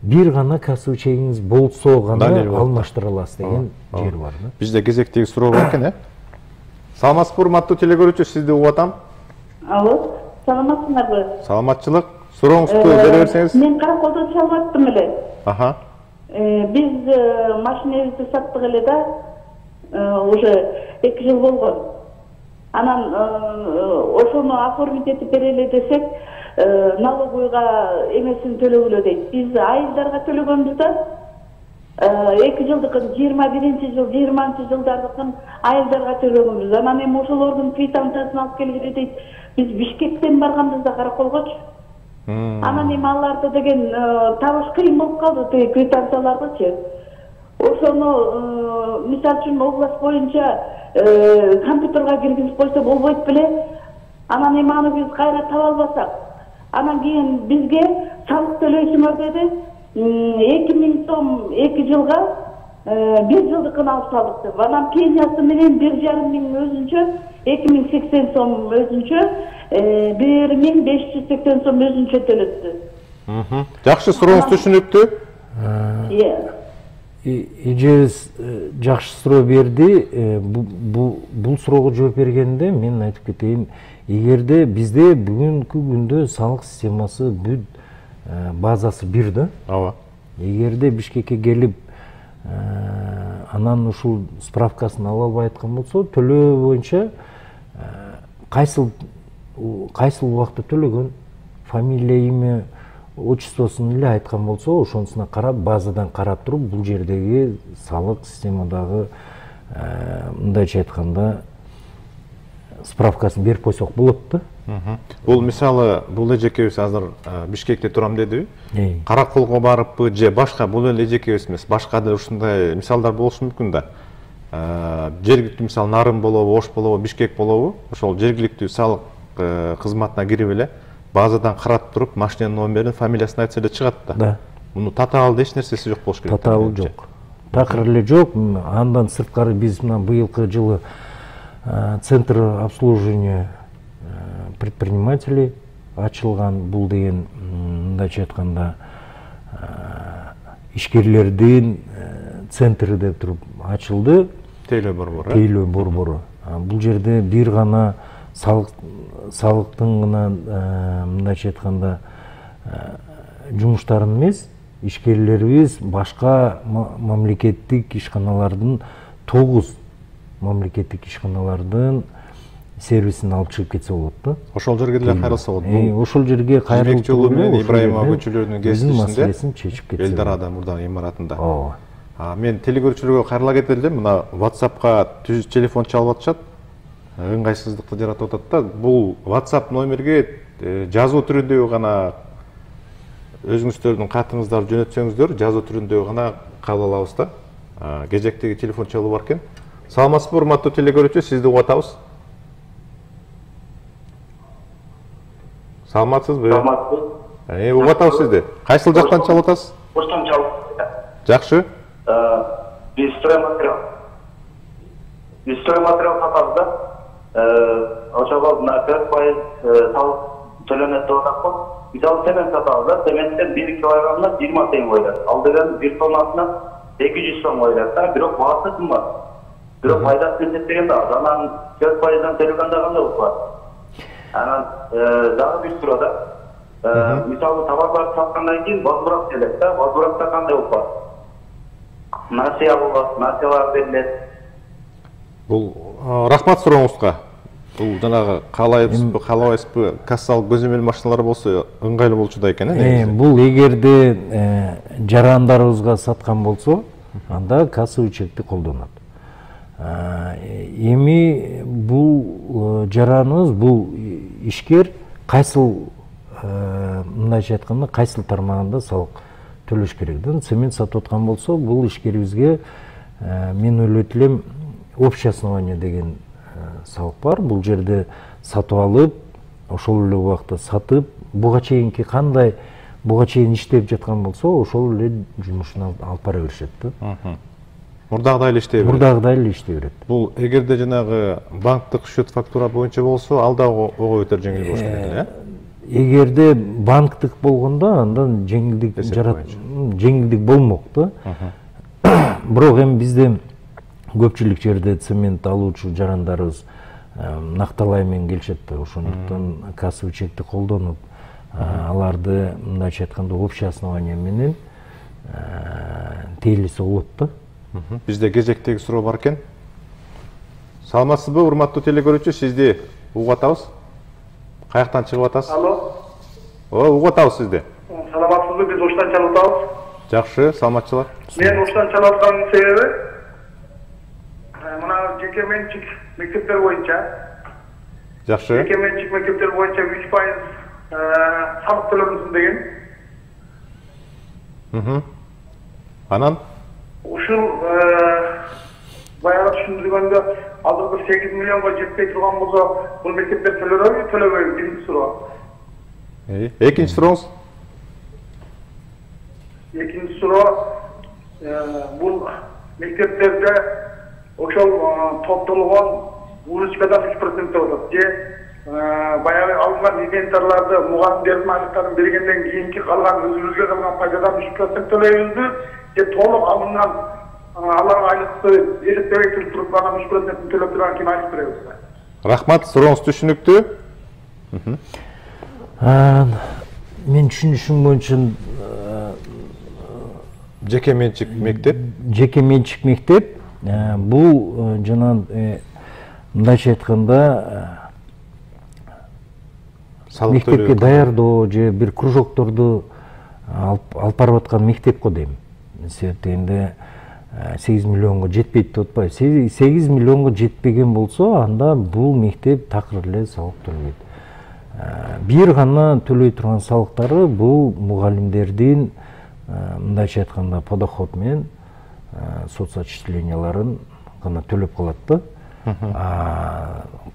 бир гана кассовый чегиңиз болсо гана алмаштыра аласыз деген жер бар да. Бизде кезектеги суроо бар экен, Саламатсызбы, урматтуу телекөрүүчү, сизди угуп атам. Алло, саламатсыңарбы? Саламатчылык. Сурооңузду бере берсеңиз. Мен Караколдон чалып аттым эле. Аха. Биз машинебизди саттык эле да, уже 2 жыл болгон. Анан ошону оформить этип берели десек, налоговыйга эмесин төлөгүлө дейт. Биз айылдарга төлөгөнбүз да. 2 жылдыкын 21-жыл, 20-жылдардыкын айылдарга төлөгөнбүз. Анан эми ошолордун квитанциясын алып келгиле дейт. Биз Бишкектен барганбызда Караколгочу. Анан эми аларды деген табыш кыйын болуп калды, тиги квитанциялардычы. Ошону мисал үчүн область боюнча компьютерге киргизип койсо болбойт беле. Анан эми аны биз кайра таба албасак, анан кийин бизге салык төлөйсүңөр деди. 2000 сом 2 жылга 1 жылдыкын алып салдык деп. Анан пенсиясы менен 1,5 миң өзүнчө, 2080 сом өзүнчө, 1580 сом өзүнчө төлөттү. Жакшы, сурооңуз түшүнүктүү. Эжебиз жакшы суроо берди. Бул суроого жооп бергенде мен айтып кетейин, эгерде бизде бүгүнкү күндө салык системасы бүт базасы бир да. Ооба. Эгерде Бишкекке келип анан ушул справкасын ала албай аткан болсо, төлөө боюнча кайсыл убакытта төлөгөн, фамилия, имя, отчествосун эле айткан болсо, ошонусуна карап, базадан карап туруп, бул жердеги салык системадагы мындайча айтканда справкасын берип койсок болот да. Бул мисалы, бул эжекебиз азыр Бишкекте турам дедиби? Караколго барыппы же башка, бул эле эжекебиз эмес, башка да ушундай мисалдар болушу мүмкүн да. Жергиликтүү мисалы Нарын болобу, Ош болобу, Бишкек болобу, ошол жергиликтүү салык кызматына кирип эле базадан карап туруп, машинанын номерин, фамилиясын айтса эле чыгат да. Да. Муну татаал эч нерсеси жок болуш керек. Татаал жок. Такыр эле жок. Андан сырткары биз мына быйылкы жылы центр обслуживания предпринимателей ачылган. Бул деген мындайча айтканда ишкерлердин центри деп туруп ачылды. Тейлөө борбору. Тейлөө борбору. Бул жерде бир гана салыктын гана мындайча айтканда жумуштарын эмес, ишкерлерибиз башка мамлекеттик ишканалардын 9 мамлекеттик ишканалардын сервисин алып чыгып кетсе болот да. Ошол жерге деле кайрылса болот. Ошол жерге кайрылып жолу менен Ибраимова көчөлөрүнүн маселесин чечип кетсе. Элдарада мурда имаратында. Ооба. Мен телекөрүүчүлөргө кайрыла кетелим. Мына WhatsApp'ка телефон чалып атышат. Ыңгайсыздыкты жаратып атат да. Бул WhatsApp номерге жазуу түрүндөгү гана өзүңүздөрдүн катыңыздарды жөнөтсөңүздөр, жазуу түрүндөгү гана кабыл алабыз да. Кезектеги телефон чалуу бар экен. Саламатсызбы, урматтуу телекөрүүчү, сизди угуп атабыз. Саламатсызбы? Саламатсызбы. Угуп атабыз сизди. Кайсыл жактан чалып атасыз? Оштон чалып. Жакшы. Биз стройматериал сатабыз да. Ошого мына 4% салык төлөнөт деп атат. Мисалы цемент сатабыз да. Цементтен 1 килограммына 20 теңге коюлат. Ал деген 1 тоннасына 200 сом коюлат да. Бирок баасы кымбат. Бирок пайдасын эсептегенде аз. Анан 4%дан төлөгөндө кандай болот? Анан дагы бир суроо да. Мисалы товарларды саткандан кийин возврат келет да. Возвратта кандай болот? Насыя болот, насыялар берилет. Бул рахмат сурооңузга. Бул жанагы каалайбызбы, каалабайсызбы, кассалык көзөмөл машиналар болсо ыңгайлуу болчу да экен, Бул эгерде жарандарыбызга саткан болсо, анда кассовый чекти колдонот. Эми бул жараныбыз, бул ишкер кайсыл мындайча айтканда кайсыл тармагында салык төлөш керек да. Цемент сатып аткан болсо, бул ишкерибизге мен ойлойт элем общее основание деген салык бар. Бул жерде сатып алып, ошол эле убакта сатып, буга чейинки кандай буга чейин иштеп жаткан болсо, ошол эле жумушун алып бара беришет да. Мурдагыдай эле иштей берет. Мурдагыдай эле иштей берет. Бул эгерде жанагы банктык счет фактура боюнча болсо, ал дагы ого өтөр жеңил болуш керек эле. Эгерде банктык болгондо, андан жеңилдик болмок да. Бирок эми бизде көпчүлүк жерде цемент алуучу жарандарыбыз накталай менен келишет да. Ошондуктан кассовый чекти колдонуп аларды мындайча айтканда общий основание менен тейлесе болот да. Бизде кезектеги суроо бар экен. Саламатсызбы, урматтуу телекөрүүчү, сизди угуп атабыз. Каяктан чыгып атасыз? Алло. Угуп атабыз сизди. Саламатсызбы, биз Оштан чалып атабыз. Жакшы, саламатчылар. Мен Оштан чалып атканын себеби мына жеке менчик мектептер боюнча. Жакшы. Жеке менчик мектептер боюнча 3% салык төлөмүсүн деген. Анан Ушул баягы түшүндүргөндө азыркы 8 миллионго жетпей турган болсо, бул мектептер төлөбөйбү, төлөбөйбү? Биринчи суроо. Экинчи сурооңуз? Экинчи суроо, бул мектептерде ошол топтолгон выручкадан 3% деп атат. Же баягы алынган инвентарларды мугалимдердин айлыктарын бергенден кийинки калган өзүбүзгө калган пайдадан 3% төлөйбүзбү? Же толук алынган аларга айлыкты эсептебей туруп анан 3% төлөп турган кийин айлык беребизби? Рахмат, сурооңуз түшүнүктүү. Мен түшүнүшүм боюнча Жеке менчик мектеп. Жеке менчик мектеп бул жана мындайча айтканда мектепке даярдоо же бир кружокторду алып барып аткан мектеп го дейм. Себептегенде 8 миллионго жетпейт деп атпайбы. 8 миллионго жетпеген болсо, анда бул мектеп такыр эле салык төлөйт. Бир гана төлөй турган салыктары бул мугалимдердин мындайча айтканда подоход менен соцотчисленияларын гана төлөп калат да.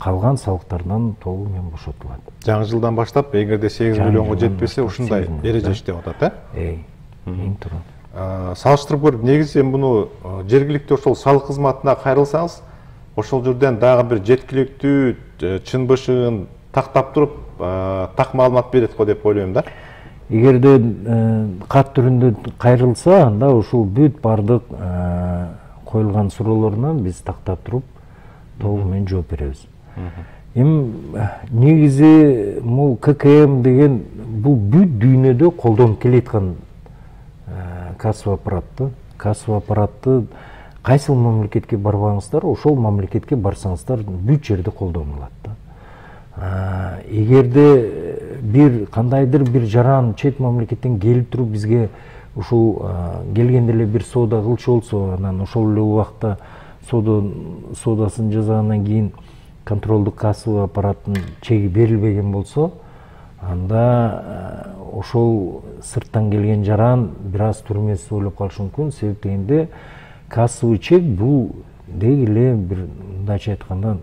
Калган салыктардан толугу менен бошотулат. Жаңы жылдан баштап, эгерде 8 миллионго жетпесе, ушундай эреже иштеп атат, эң туура. Салыштырып көрүп, негизи буну жергиликтүү ошол салык кызматына кайрылсаңыз, ошол жерден дагы бир жеткиликтүү чын бышыгын тактап туруп, так маалымат берет го деп ойлойм да. Эгерде кат түрүндө кайрылса, анда ушул бүт бардык коюлган суроолоруна биз тактап туруп, толугу менен жооп беребиз. Негизи бул ККМ деген бул бүт дүйнөдө колдонуп келаткан кассовый аппаратты. Кассовый аппаратты кайсыл мамлекетке барбаңыздар, ошол мамлекетке барсаңыздар бүт жерде колдонулат да. Эгерде бир кандайдыр бир жаран чет мамлекеттен келип туруп бизге ушул келгенде эле бир соода кылчу болсо, анан ошол эле убакта соодасын жасагандан кийин контролдук кассовый аппараттын чеги берилбеген болсо, анда ошол сырттан келген жаран бир аз түрмөсүз ойлоп калышы мүмкүн. Себеп дегенде кассовый чек бул деги эле бир мындайча айтканда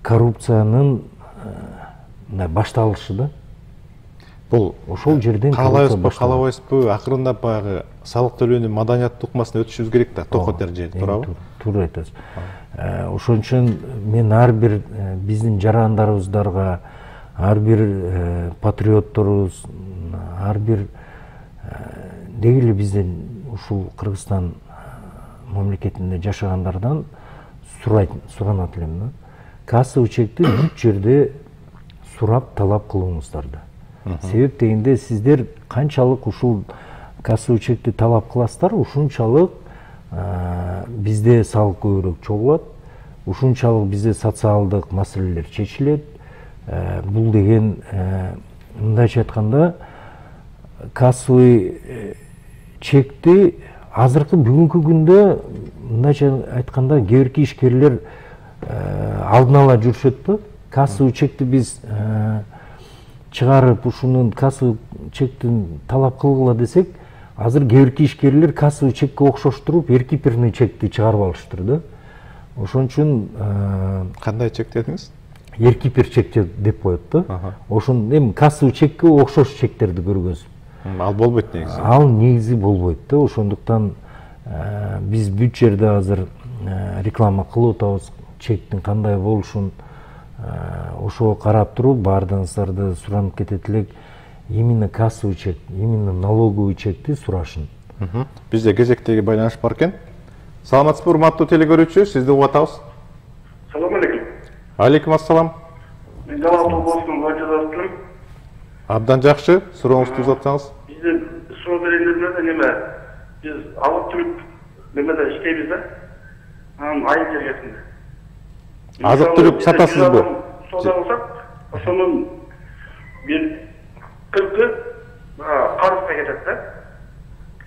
коррупциянын башталышы да. Бул ошол жерден каалабайсызбы, акырындап баягы салык төлөөнүн маданияттуу ыкмасына өтүшүбүз керек да, токот дәрежеде, туурабы? Туура айтасыз. Ошон үчүн мен ар бир биздин жарандарыбыздарга, ар бир патриотторубуз, ар бир деги эле бизден ушул Кыргызстан мамлекетинде жашагандардан суранат элем да. Кассовый чекти бүт жерде сурап талап кылыңыздар да. Себеп дегенде сиздер канчалык ушул кассовый чекти талап кыласыздар, ушунчалык бизде салык көбүрөөк чогулат, ушунчалык бизде социалдык маселелер чечилет. Бул деген мындайча айтканда кассовый чекти азыркы бүгүнкү күндө мындайча айтканда кээ бирки ишкерлер алдын ала жүрүшөт да. Кассовый чекти биз чыгарып ушунун кассовый чектин талап кылгыла десек, азыр кээ бирки ишкерлер кассовый чекке окшоштуруп эркиперный чекти чыгарып алыштыр да. Ошон үчүн кандай чек дедиңиз? Эркипер чек деп коет да. Ошон эми кассовый чекке окшош чектерди көргөзүп. Ал болбойт негизи. Ал негизи болбойт да. Ошондуктан биз бүт жерде азыр реклама кылып атабыз, чектин кандай болушун ошого карап туруп баардыгыңыздарды суранып кетет элек, именно кассовый чек, именно налоговый чекти сурашын. Бизде кезектеги байланыш бар экен. Саламатсызбы, урматтуу телекөрүүчү, сизди угуп атабыз. Салам алейкум. Алейкум ассалам. Мен Жалал Толбосун Владивостон. Абдан жакшы, сурооңузду узатсаңыз. Бизде суроо берендерде неме? Биз алып түлүп немеде иштейбиз да. Айыл жергесинде. Азык-түлүк сатасызбы? Соода болсак, ошонун бир 40-ы карызга кетет да.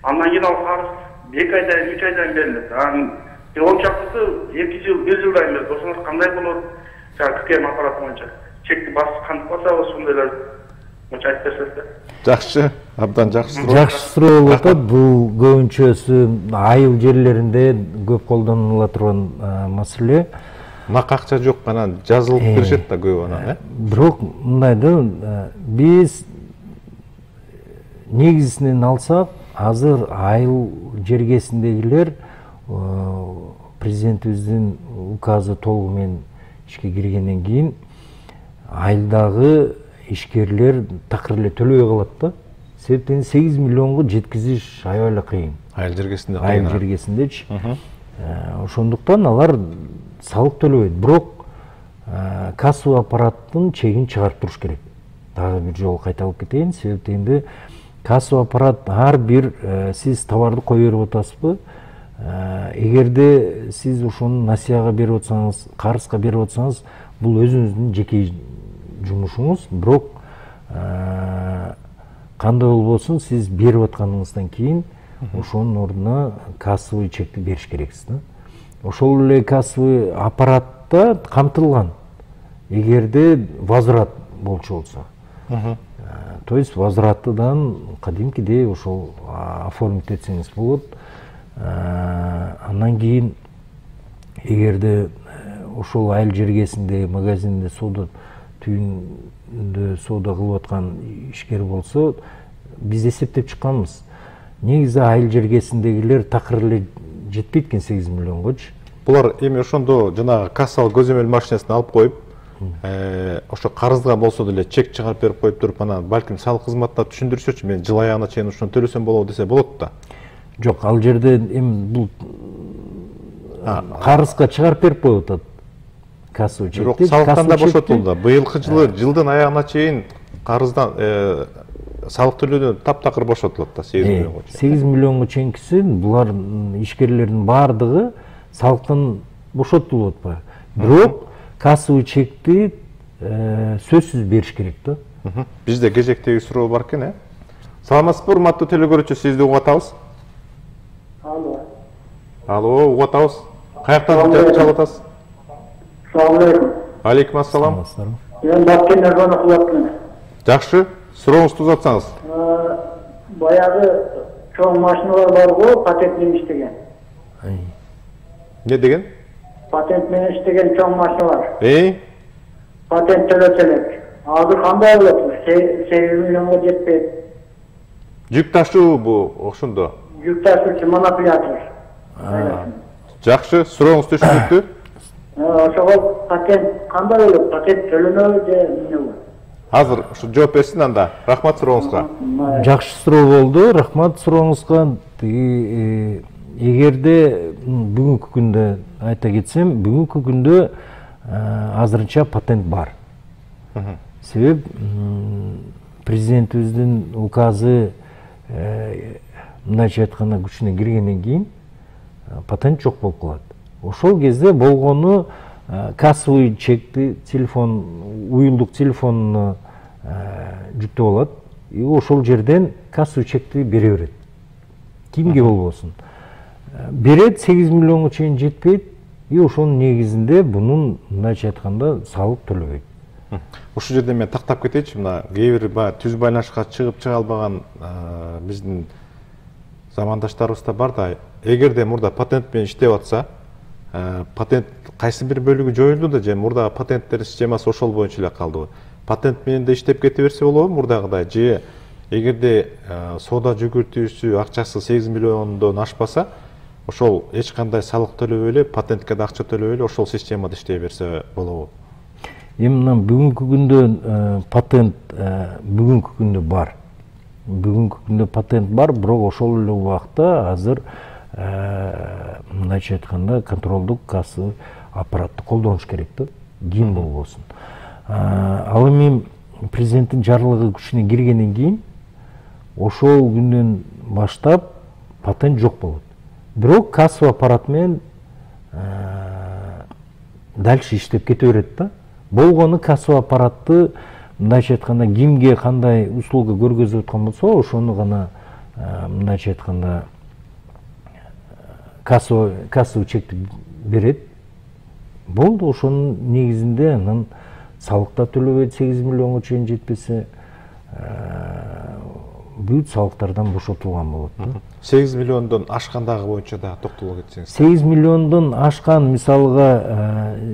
Андан кийин ал карыз 2 айдан, 3 айдан берилет. Он чактысы 2 жыл, 1 жылдан берилет. Ошондо кандай болот? ККМ аппараты боюнча чекти басып кантип калса, ошондойлор боюнча айтып берсеңиз да. Жакшы, абдан жакшы суроо. Жакшы суроо болуп атат. Бул көбүнчөсү айыл жерлеринде көп колдонула турган маселе. Нак акча жок, анан жазылып беришет да көп анан, Бирок мындай да, биз негизинен алсак, азыр айыл жергесиндегилер президентибиздин указы толугу менен ишке киргенден кийин айылдагы ишкерлер такыр эле төлөбөй калат да. Себептен 8 миллионго жеткизиш аябай кыйын. Айыл жергесинде кыйын. Айыл жергесиндечи. Ошондуктан алар салык төлөбөйт. Бирок кассовый аппараттын чегин чыгарып туруш керек. Дагы бир жолу кайталып кетейин. Себептен кассовый аппарат ар бир сиз товарды кое берип атасызбы? Эгерде сиз ошону насыяга берип атсаңыз, карызга берип атсаңыз, бул өзүңүздүн жеке жумушуңуз. Бирок кандай болбосун, сиз берип атканыңыздан кийин ошонун ордуна кассовый чекти бериш керексиз да. Ошол эле кассовый аппаратта камтылган. Эгерде возврат болчу болсо. То есть возвратыдан кадимкидей ошол оформить этсеңиз болот. Андан кийин эгерде ошол айыл жергесинде, магазинде соода түйүндө соода кылып аткан ишкер болсо, биз эсептеп чыкканбыз. Негизи айыл жергесиндегилер такыр эле жетпейт экен 8 миллионгочу. Булар эми ошондо жанагы кассалык көзөмөл машинесин алып коюп, ошо карызга болсо деле чек чыгарып берип коюп туруп, анан балким салык кызматына түшүндүрсөчү, мен жыл аягына чейин ошону төлөсөм болобу десе болот да. Жок, ал жерде эми бул карызга чыгарып берип коюп атат. Кассовый чекти. Бирок салыктан да бошотулду. Быйылкы жылы жылдын аягына чейин карыздан салык төлөөдөн таптакыр бошотулат да 8 миллионго чейин. 8 миллионго чейинкиси булар ишкерлердин баардыгы салыктан бошотулуп атпайбы. Бирок кассовый чекти сөзсүз бериш керек да. Бизде кезектеги суроо бар экен, Саламатсызбы, урматтуу телекөрүүчү, сизди угуп атабыз. Алло, угуп атабыз. Каяктан чалып атасыз? Assalamu alaikum. Алейкум ассалам. Ben Bakkender bana kulaklarım. Жакшы, сурооңузду узатсаңыз. Bayağı çoğu maşinalar var bu, patentlerini işlegen. Ne degen? Patentlerini işlegen çoğu maşina var. Patent töleselek. Hazır kanday oldu. 8 milyonga jetpeyt. Жүк ташуу бу ошондо. Жүк ташуучу монополиатор. Жакшы, сурооңуз түшүнүктүү. Ошого патент кандай болот? Патент төлөнөбү же эмне болот? Азыр ушу жооп берсин анда. Рахмат сурооңузга. Жакшы суроо болду. Рахмат сурооңузга. Эгерде бүгүнкү күндө айта кетсем, бүгүнкү күндө азырынча патент бар. Себеп президентибиздин указы мындайча айтканда күчүнө киргенден кийин патент жок болуп калат. Ошол кезде болгону кассовый чекти телефон, уюлдук телефонуна жүктөп алат. И ошол жерден кассовый чекти бере берет. Кимге болбосун. Берет, 8 миллионго чейин жетпейт. И ошонун негизинде бунун мындайча айтканда салык төлөбөйт. Ушул жерде мен тактап кетейинчи, мына кээ бир түз байланышка чыга албаган биздин замандаштарыбыз да бар да, эгерде мурда патент менен иштеп атса, патент кайсы бир бөлүгү жоюлду да, же мурда патенттер системасы ошол боюнча эле калдыбы? Патент менен да иштеп кете берсе болобу мурдагыдай, же эгерде соода жүгүртүүсү акчасы 8 миллиондон ашпаса, ошол эч кандай салык төлөбөй эле, патентке да акча төлөбөй эле ошол системада иштей берсе болобу? Эми мына бүгүнкү күндө патент бүгүнкү күндө бар. Бүгүнкү күндө патент бар, бирок ошол эле убакта азыр мындайча айтканда контролдук кассовый аппаратты колдонуш керек да, ким болбосун. Ал эми президенттин жарлыгы күчүнө киргенден кийин ошол күндөн баштап патент жок болот. Бирок кассовый аппарат менен дальше иштеп кете берет да. Болгону кассовый аппаратты мындайча айтканда кимге кандай услуга көргөзүп аткан болсо, ошону гана мындайча айтканда кассовый чекти берет. Болду, ошонун негизинде анан салык да төлөбөйт, 8 миллионго чейин жетпесе бүт салыктардан бошотулган болот да. 8 миллиондон ашкандагы боюнча да токтоло кетсеңиз. 8 миллиондон ашкан мисалга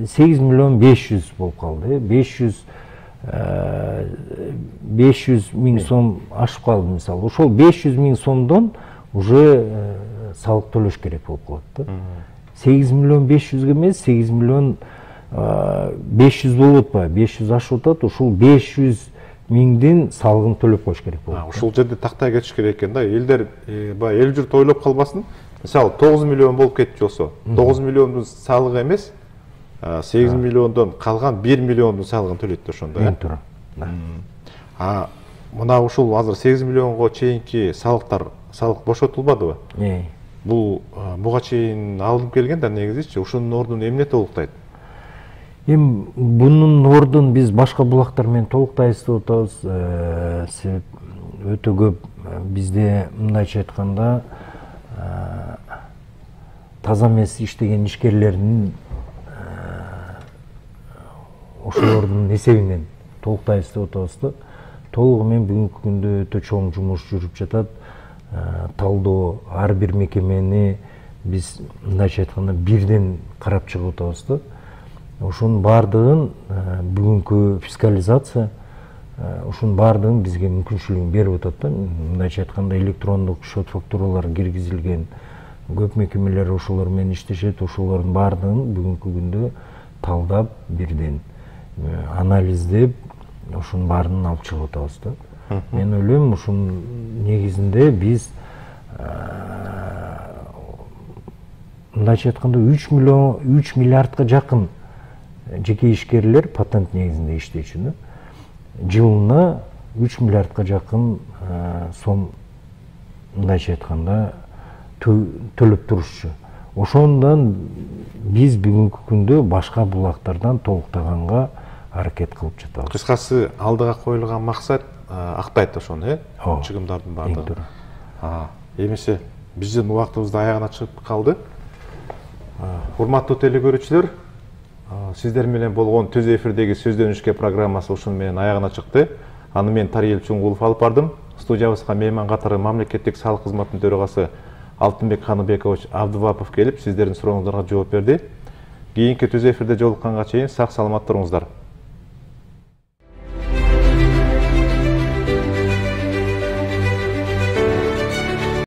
8 миллион 500 болуп калды. 500 миң сом ашып калды мисалы. Ошол 500 миң сомдон уже салык төлөш керек болуп калат да. 8 миллион 500 эмес, 8 миллион 500 болуп атпайбы? 500 ашып атат, ошол 500 миңдин салыгын төлөп коюш керек болот. Ушул жерде тактай кетиш керек экен да. Элдер баягы эл журт ойлоп калбасын. Мисалы 9 миллион болуп кетчү болсо, 9 миллиондун салыгы эмес, 8 миллиондон калган 1 миллиондун салыгын төлөйт ошондо. Туура. Мына ушул азыр 8 миллионго чейинки салык бошотулбадыбы? Буга чейин алынып келген да негизичи, ошонун ордун эмне толуктайт? Эми бунун ордун биз башка булактар менен толуктайбыз деп атабыз. Себеп өтө көп бизде мындайча айтканда таза эмес иштеген ишкерлердин ошолордун эсебинен толуктайбыз деп атабыз да. Толугу менен бүгүнкү күндө өтө чоң жумуш жүрүп жатат. Талдоо ар бир мекемени биз мындайча айтканда бирден карап чыгып атабыз да. Ошонун баардыгын бүгүнкү фискализация ошонун баардыгын бизге мүмкүнчүлүгүн берип атат да. Мындайча айтканда электрондук счет фактуралар киргизилген көп мекемелер ошолор менен иштешет. Ошолордун баардыгын бүгүнкү күндө талдап бирден анализдеп ошонун баарын алып чыгып атабыз да. Мен ойлойм ушунун негизинде биз мындайча айтканда 3 миллиардка жакын жеке ишкерлер патент негизинде иштечү да. Жылына 3 миллиардка жакын сом мындайча айтканда төлөп турушчу. Ошондон биз бүгүнкү күндө башка булактардан толуктаганга аракет кылып жатабыз. Кыскасы алдыга коюлган максат актайт ошону, чыгымдардын баардыгы. Эмесе биздин убактыбыз да аягына чыгып калды. Урматтуу телекөрүүчүлөр, сиздер менен болгон түз эфирдеги сөздөнүшкө программасы ушун менен аягына чыкты. Аны мен Тариел Чуңгулов алып бардым. Студиябызга мейман катары мамлекеттик салык кызматынын төрагасы Алтынбек Ханыбекович Абдывапов келип, сиздердин сурооңуздарга жооп берди. Кийинки түз эфирде жолукканга чейин сак саламат туруңуздар.